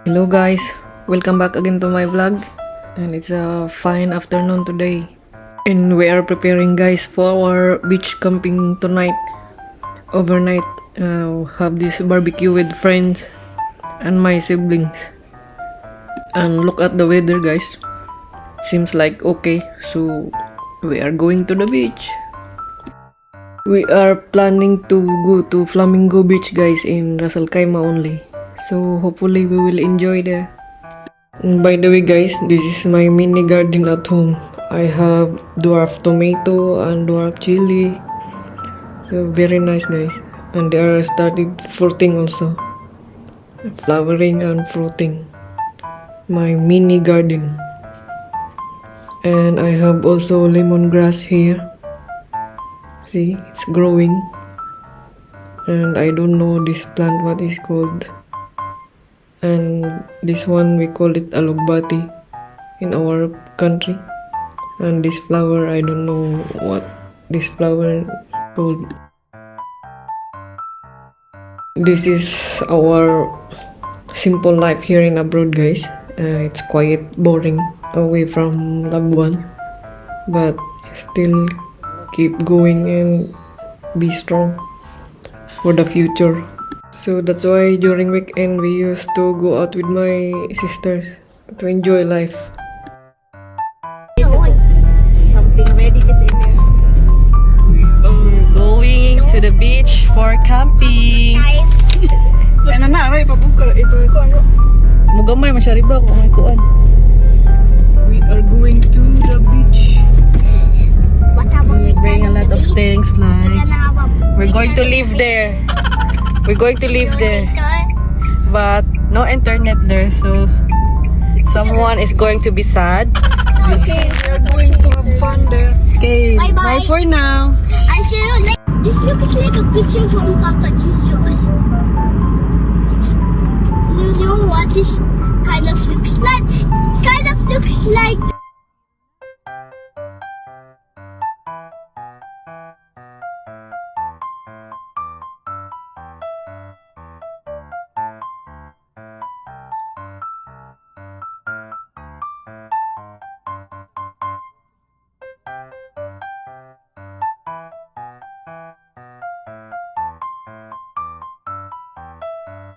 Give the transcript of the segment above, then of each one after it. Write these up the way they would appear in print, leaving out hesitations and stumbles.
Hello guys, welcome back again to my vlog, and it's a fine afternoon today, and we are preparing guys for our beach camping tonight. Overnight, have this barbecue with friends and my siblings, and look at the weather guys, seems like okay, so we are going to the beach. We are planning to go to Flamingo beach guys in Khaimah only, so hopefully we will enjoy there. And by the way guys, this is my mini garden at home. I have dwarf tomato and dwarf chili, so very nice guys, and they are started fruiting also, flowering and fruiting, my mini garden. And I have also lemongrass here, see, it's growing, and I don't know this plant what is called, and this one we call it alugbati in our country, and this flower I don't know what this flower called. This is our simple life here in abroad guys. It's quite boring away from loved ones, but still keep going and be strong for the future. So that's why during weekend we used to go out with my sisters to enjoy life. Something ready is in there. We are going to the beach for camping. Ano na, may pabuka. Ito ko ano. Mugamay masyari ba kung may kuan. We are going to the beach. We bring a lot of things like we're going to live there. We're going to live there, but no internet there, so someone is going to be sad. Okay, we are going to have fun there. Okay, bye for now. I show you like this looks like a picture from Papa Jesus. You know what this kind of looks like? Kind of looks like.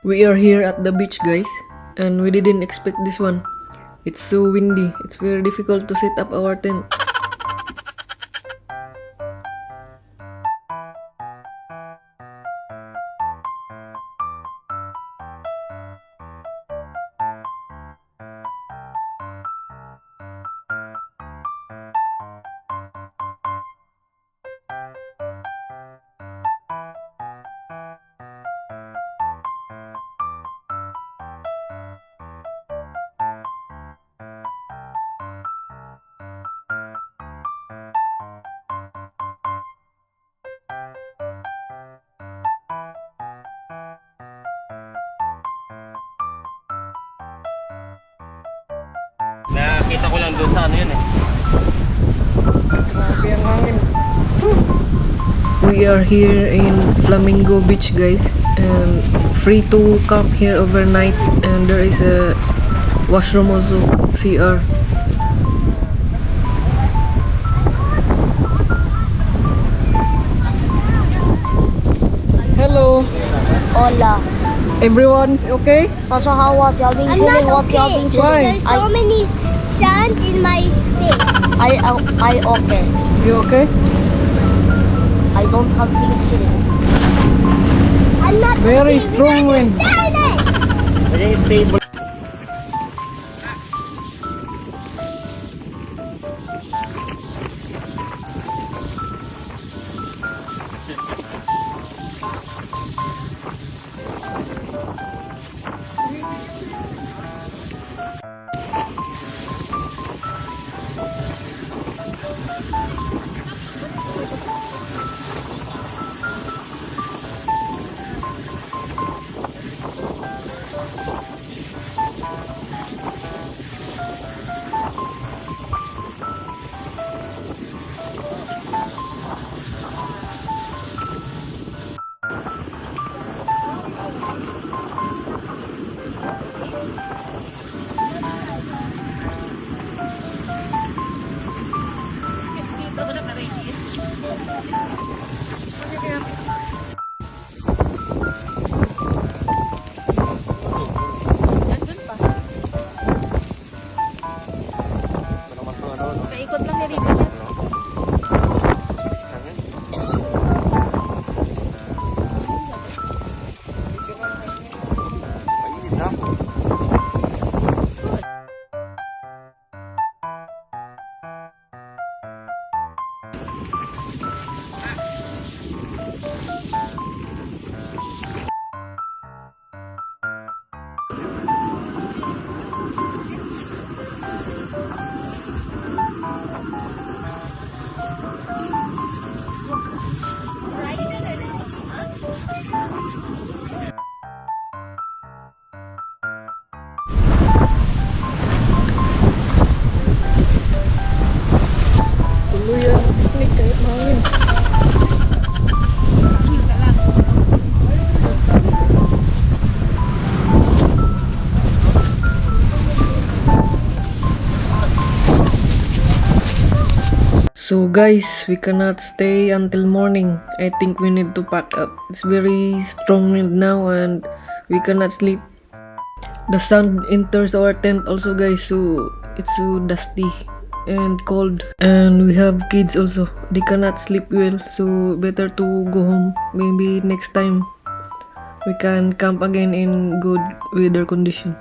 We are here at the beach guys, and we didn't expect this one. It's so windy, it's very difficult to set up our tent. Nakita ko lang doon sa ano yun eh. Grabe ang hangin. We are here in Flamingo beach guys, and free to camp here overnight, and there is a washroom also, CR. Hello, Hola. everyone's okay? Sasha, how was you been chilling? What you been Why? chilling? There's so many sand in my face. I okay. You okay? I don't have been chilling. I'm not Very okay. strong wind. Maging stable. So guys, we cannot stay until morning. I think we need to pack up. It's very strong wind now and we cannot sleep. The sun enters our tent also guys, so it's so dusty and cold. And we have kids also. They cannot sleep well, so better to go home. Maybe next time we can camp again in good weather condition.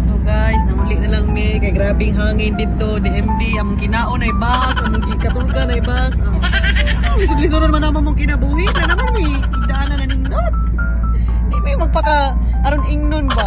So guys, namuli na lang mi kay grabing hangin dito, DMD, among kinaon ay bus, among katulgan ay bus. Lisod-lisod naman naman mong kinabuhi, na naman mi, igdaanan na nindot. Di may magpaka aron ingnon ba?